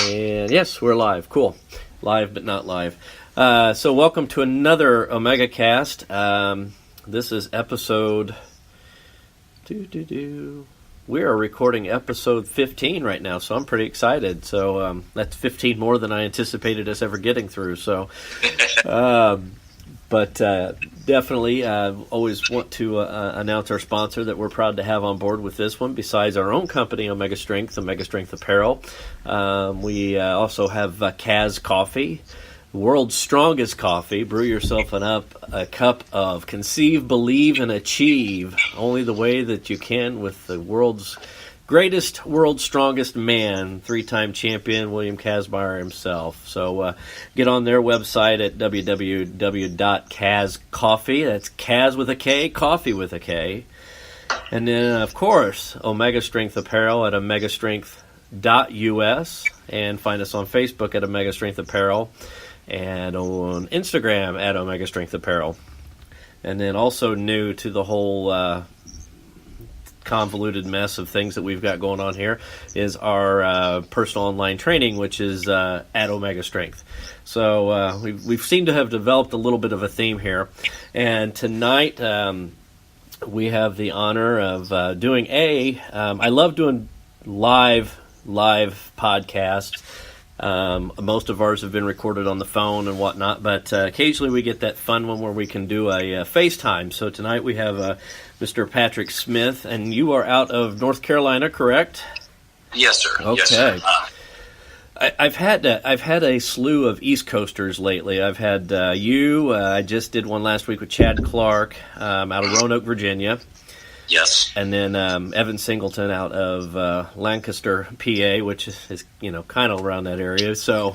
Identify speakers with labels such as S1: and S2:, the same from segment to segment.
S1: And yes, we're live. Cool. Live, but not live. So welcome to another Omega Cast. This is episode... We are recording episode 15 right now, so I'm pretty excited. So that's 15 more than I anticipated us ever getting through. So, definitely always want to announce our sponsor that we're proud to have on board with this one. Besides our own company, Omega Strength Apparel, we also have Kaz Coffee, the world's strongest coffee. Brew yourself a cup of conceive, believe, and achieve only the way that you can with the world's strongest man, 3-time champion William Kazmaier himself. So get on their website at www.kazcoffee. That's Kaz with a K, coffee with a K. And then, of course, Omega Strength Apparel at omegastrength.us. And find us on Facebook at Omega Strength Apparel. And on Instagram at Omega Strength Apparel. And then also new to the whole convoluted mess of things that we've got going on here is our personal online training, which is at Omega Strength. So we've seemed to have developed a little bit of a theme here. And tonight we have the honor of doing I love doing live podcasts. Most of ours have been recorded on the phone and whatnot, but occasionally we get that fun one where we can do a FaceTime. So tonight we have Mr. Patrick Smith, and you are out of North Carolina, correct?
S2: Yes, sir.
S1: Okay.
S2: Yes, sir.
S1: I've had a slew of East Coasters lately. I've had you. I just did one last week with Chad Clark out of Roanoke, Virginia.
S2: Yes.
S1: And then Evan Singleton out of Lancaster, PA, which is kind of around that area. So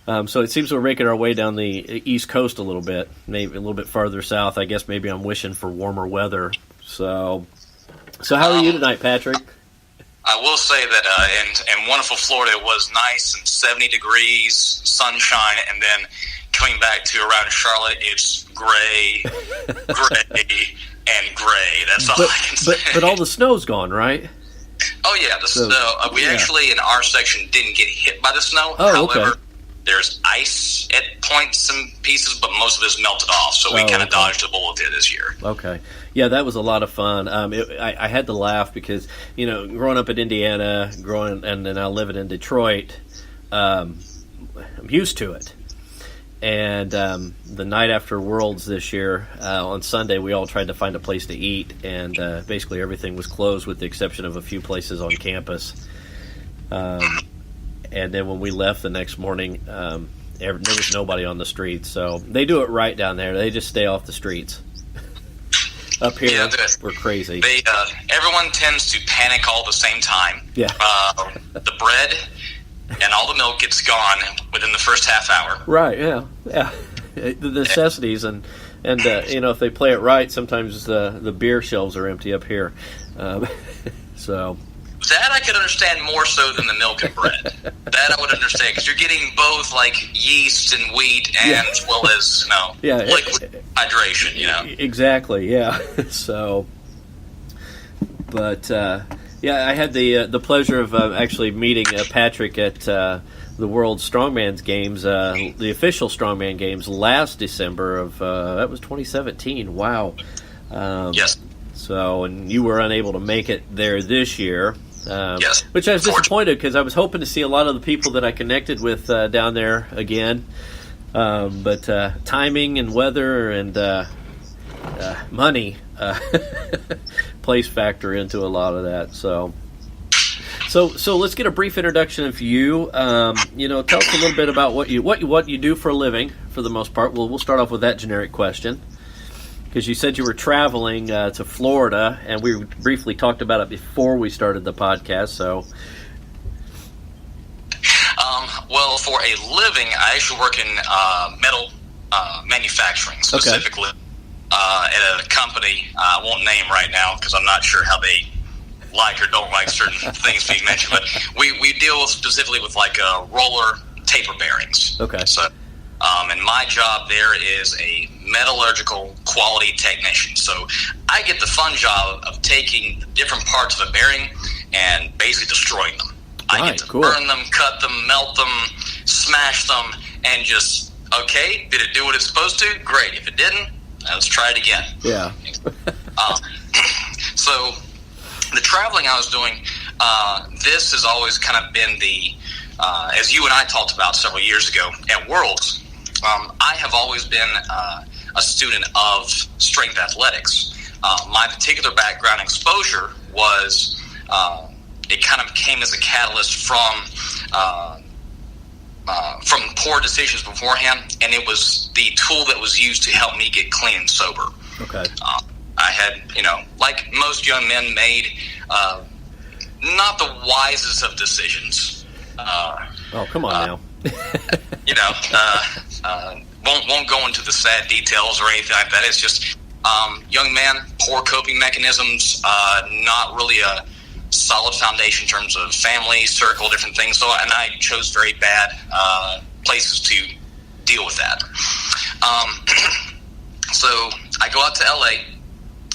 S1: it seems we're making our way down the East Coast a little bit, maybe a little bit farther south. I guess maybe I'm wishing for warmer weather. So how are you tonight, Patrick?
S2: I will say that in wonderful Florida, it was nice and 70 degrees, sunshine, and then coming back to around Charlotte, it's gray, and gray. That's all I can say.
S1: But all the snow's gone, right?
S2: Oh, yeah, the snow. We actually, in our section, didn't get hit by the snow.
S1: Oh,
S2: However,
S1: okay.
S2: There's ice at points and pieces, but most of it's melted off, so we kind of dodged a bullet there this year.
S1: Okay. Yeah, that was a lot of fun. I had to laugh because, growing up in Indiana, and then now living in Detroit, I'm used to it. And the night after Worlds this year, on Sunday, we all tried to find a place to eat, and basically everything was closed with the exception of a few places on campus. And then when we left the next morning, there was nobody on the streets. So they do it right down there. They just stay off the streets. Up here, we're crazy.
S2: Everyone tends to panic all at the same time.
S1: Yeah.
S2: The bread and all the milk gets gone within the first half hour.
S1: Right, yeah. The necessities, and if they play it right, sometimes the beer shelves are empty up here. So...
S2: That I could understand more so than the milk and bread. That I would understand, because you're getting both, yeast and wheat and as well as, liquid hydration,
S1: Exactly, yeah. So, but, I had the pleasure of actually meeting Patrick at the World Strongman's Games, the official Strongman Games last December of, that was 2017, wow.
S2: Yes.
S1: So, and you were unable to make it there this year.
S2: Yes.
S1: Which I was disappointed because I was hoping to see a lot of the people that I connected with down there again. But timing and weather and money plays factor into a lot of that. So let's get a brief introduction of you. Tell us a little bit about what you do for a living for the most part. We'll start off with that generic question. Because you said you were traveling to Florida, and we briefly talked about it before we started the podcast. So,
S2: well, for a living, I actually work in metal manufacturing, specifically at a company I won't name right now because I'm not sure how they like or don't like certain things being mentioned. But we deal specifically with roller taper bearings.
S1: Okay.
S2: So. And my job there is a metallurgical quality technician. So I get the fun job of taking different parts of a bearing and basically destroying them. I get to burn them, cut them, melt them, smash them, and just, okay, did it do what it's supposed to? Great. If it didn't, let's try it again.
S1: Yeah.
S2: So the traveling I was doing, this has always kind of been the, as you and I talked about several years ago at Worlds, I have always been a student of strength athletics. My particular background exposure was, it kind of came as a catalyst from poor decisions beforehand, and it was the tool that was used to help me get clean and sober.
S1: Okay.
S2: I had, like most young men, made not the wisest of decisions.
S1: Oh, come on now.
S2: Won't go into the sad details or anything like that. It's just young man, poor coping mechanisms, not really a solid foundation in terms of family, circle, different things. So, and I chose very bad places to deal with that. So I go out to LA.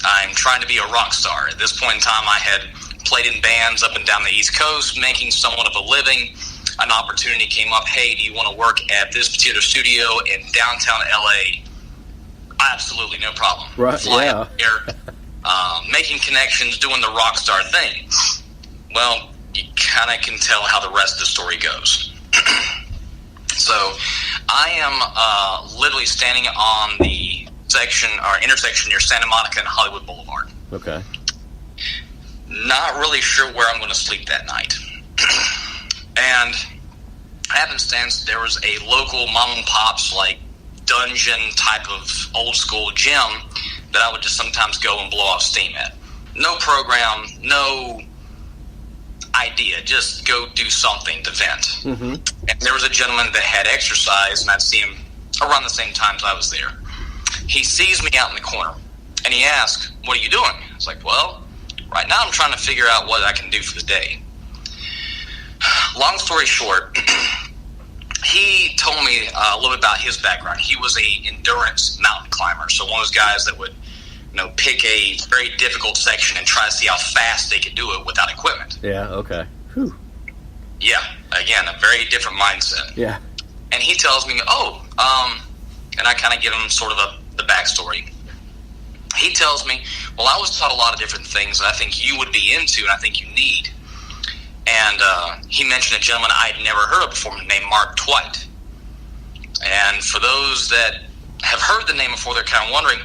S2: I'm trying to be a rock star. At this point in time, I had played in bands up and down the East Coast, making somewhat of a living. An opportunity came up. Hey, do you want to work at this particular studio in downtown LA? Absolutely, no problem.
S1: Right,
S2: Fly
S1: yeah.
S2: up there, making connections, doing the rock star thing. Well, you kind of can tell how the rest of the story goes. So I am literally standing on the intersection near Santa Monica and Hollywood Boulevard.
S1: Okay.
S2: Not really sure where I'm going to sleep that night. And happenstance, there was a local mom and pop's dungeon type of old school gym that I would just sometimes go and blow off steam at. No program, no idea, just go do something to vent.
S1: Mm-hmm.
S2: And there was a gentleman that had exercise, and I'd see him around the same times I was there. He sees me out in the corner, and he asks, "What are you doing?" I was like, "Well, right now I'm trying to figure out what I can do for the day." Long story short, he told me a little bit about his background. He was a endurance mountain climber, so one of those guys that would, pick a very difficult section and try to see how fast they could do it without equipment.
S1: Yeah, okay. Whew.
S2: Yeah, again, a very different mindset.
S1: Yeah.
S2: And he tells me, and I kind of give him sort of the backstory. He tells me, well, I was taught a lot of different things that I think you would be into and I think you need. And he mentioned a gentleman I'd never heard of before named Mark Twight. And for those that have heard the name before, they're kind of wondering,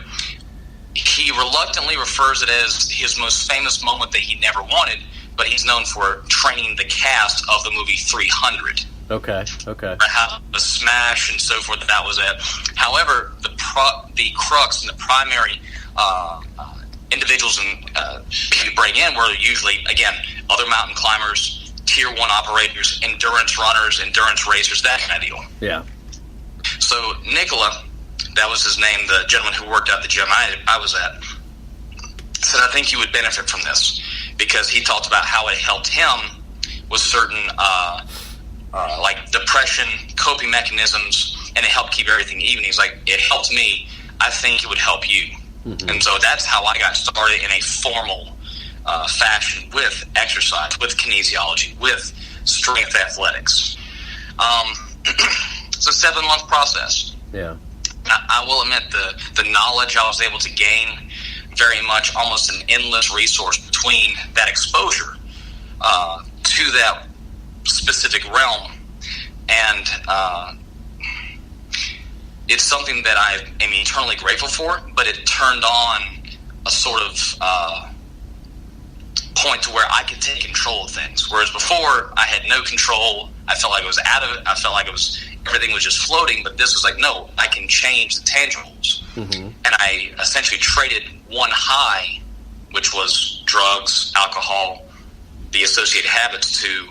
S2: he reluctantly refers it as his most famous moment that he never wanted, but he's known for training the cast of the movie 300.
S1: Okay.
S2: How the smash and so forth, that was it. However, the crux and the primary individuals and people you bring in were usually, again, other mountain climbers, tier 1 operators, endurance runners, endurance racers, that kind of deal.
S1: Yeah.
S2: So Nicola, that was his name, the gentleman who worked at the gym I was at, said, I think you would benefit from this, because he talked about how it helped him with certain depression, coping mechanisms, and it helped keep everything even. He's like, it helped me, I think it would help you. Mm-hmm. And so that's how I got started in a formal fashion with exercise, with kinesiology, with strength athletics. It's a 7-month process.
S1: Yeah.
S2: I will admit the knowledge I was able to gain, very much almost an endless resource between that exposure to that specific realm. And it's something that I am eternally grateful for, but it turned on a sort of point to where I could take control of things. Whereas before, I had no control. I felt like I was out of it. I felt like everything was just floating, but this was like, no, I can change the tangibles. Mm-hmm. And I essentially traded one high, which was drugs, alcohol, the associated habits, to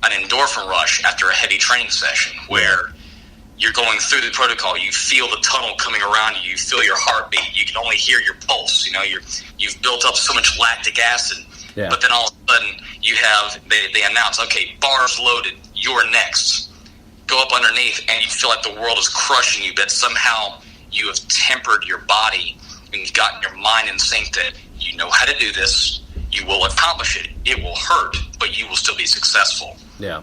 S2: an endorphin rush after a heavy training session where you're going through the protocol, you feel the tunnel coming around you, you feel your heartbeat, you can only hear your pulse, you've built up so much lactic acid, but then all of a sudden they announce, okay, bars loaded, you're next. Go up underneath and you feel like the world is crushing you, but somehow you have tempered your body and you've gotten your mind in sync that you know how to do this, you will accomplish it, it will hurt, but you will still be successful.
S1: Yeah.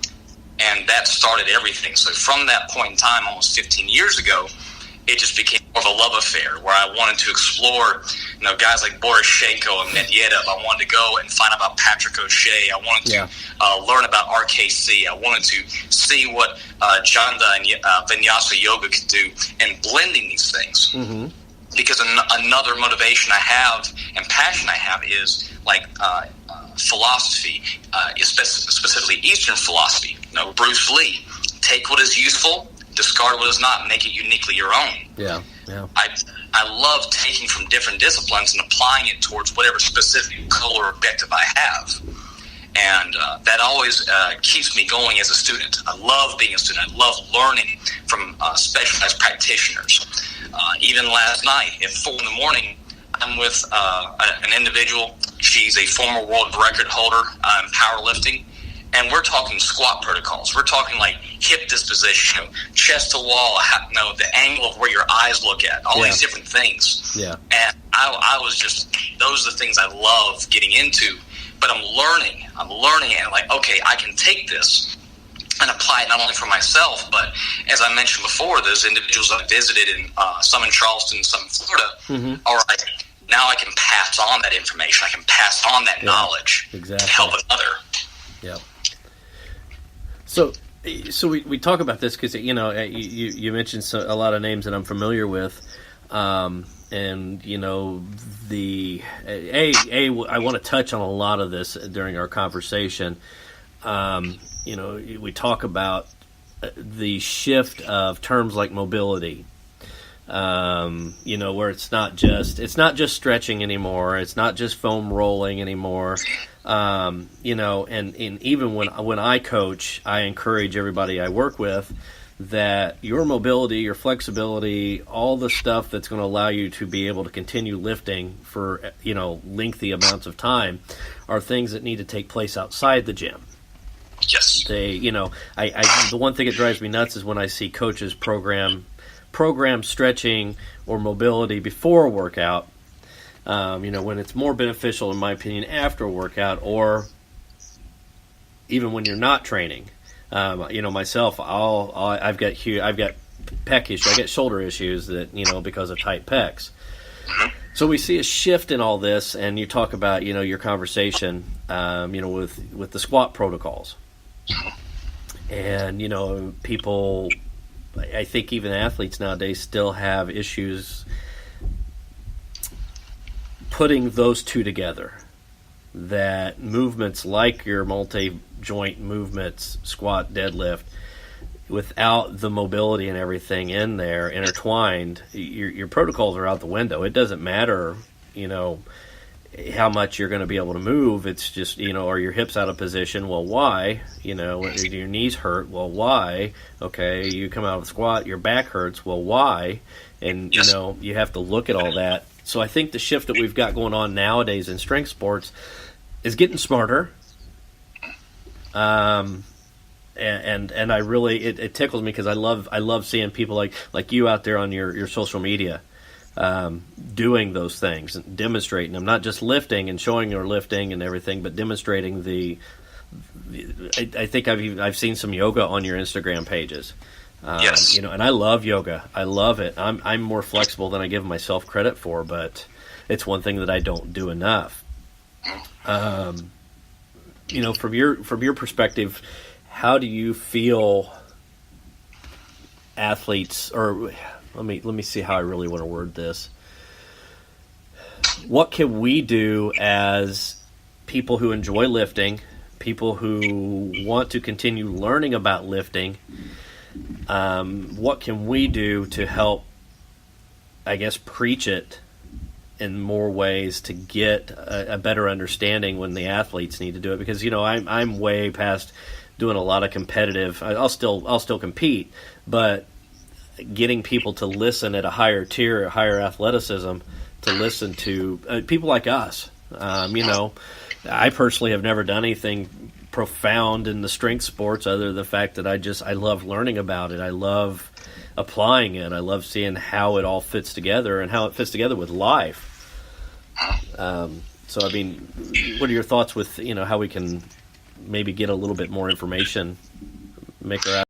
S2: And that started everything. So from that point in time, almost 15 years ago, it just became more of a love affair where I wanted to explore, guys like Boroshenko and Medvedev. I wanted to go and find out about Patrick O'Shea. I wanted to learn about RKC. I wanted to see what Janda and Vinyasa Yoga could do, and blending these things. Mm-hmm. Because another motivation I have and passion I have is philosophy, specifically Eastern philosophy. Bruce Lee, take what is useful, discard what is not, make it uniquely your own.
S1: Yeah.
S2: I love taking from different disciplines and applying it towards whatever specific goal or objective I have. And that always keeps me going as a student. I love being a student. I love learning from specialized practitioners. Even last night at 4 a.m, I'm with an individual. She's a former world record holder in powerlifting. And we're talking squat protocols. We're talking like hip disposition, chest to wall, the angle of where your eyes look at, all these different things.
S1: Yeah.
S2: And I was just, those are the things I love getting into. But I'm learning, and like, okay, I can take this and apply it not only for myself, but as I mentioned before, those individuals I visited, some in Charleston, some in Florida, are like, now I can pass on that information. I can pass on that knowledge to help another.
S1: Yeah. So we talk about this because you mentioned a lot of names that I'm familiar with, and I want to touch on a lot of this during our conversation. We talk about the shift of terms like mobility. Where it's not just stretching anymore. It's not just foam rolling anymore. And even when I coach, I encourage everybody I work with that your mobility, your flexibility, all the stuff that's going to allow you to be able to continue lifting for, lengthy amounts of time are things that need to take place outside the gym.
S2: Yes.
S1: The one thing that drives me nuts is when I see coaches program stretching or mobility before a workout, when it's more beneficial, in my opinion, after a workout, or even when you're not training. Myself, I've got pec issues, I get shoulder issues that, because of tight pecs. So we see a shift in all this, and you talk about, your conversation, with the squat protocols. And, people, I think even athletes nowadays still have issues putting those two together. That movements like your multi-joint movements, squat, deadlift, without the mobility and everything in there intertwined, your protocols are out the window. It doesn't matter, how much you're going to be able to move. It's just, are your hips out of position? Well, why? Your knees hurt? Well, why? Okay, you come out of the squat, your back hurts. Well, why? And, you have to look at all that. So I think the shift that we've got going on nowadays in strength sports is getting smarter. And I really, it tickles me because I love seeing people like you out there on your social media, doing those things and demonstrating them, not just lifting and showing your lifting and everything, but demonstrating I think I've seen some yoga on your Instagram pages.
S2: Yes.
S1: And I love yoga. I love it. I'm more flexible than I give myself credit for, but it's one thing that I don't do enough. From your perspective, how do you feel athletes, or let me see how I really want to word this. What can we do as people who enjoy lifting, people who want to continue learning about lifting? What can we do to help, I guess, preach it in more ways to get a better understanding when the athletes need to do it? Because I'm way past doing a lot of competitive. I'll still compete, but getting people to listen at a higher tier, a higher athleticism, to listen to people like us. I personally have never done anything profound in the strength sports other than the fact that I love learning about it. I love applying it. I love seeing how it all fits together and how it fits together with life. So, what are your thoughts with, how we can maybe get a little bit more information, make her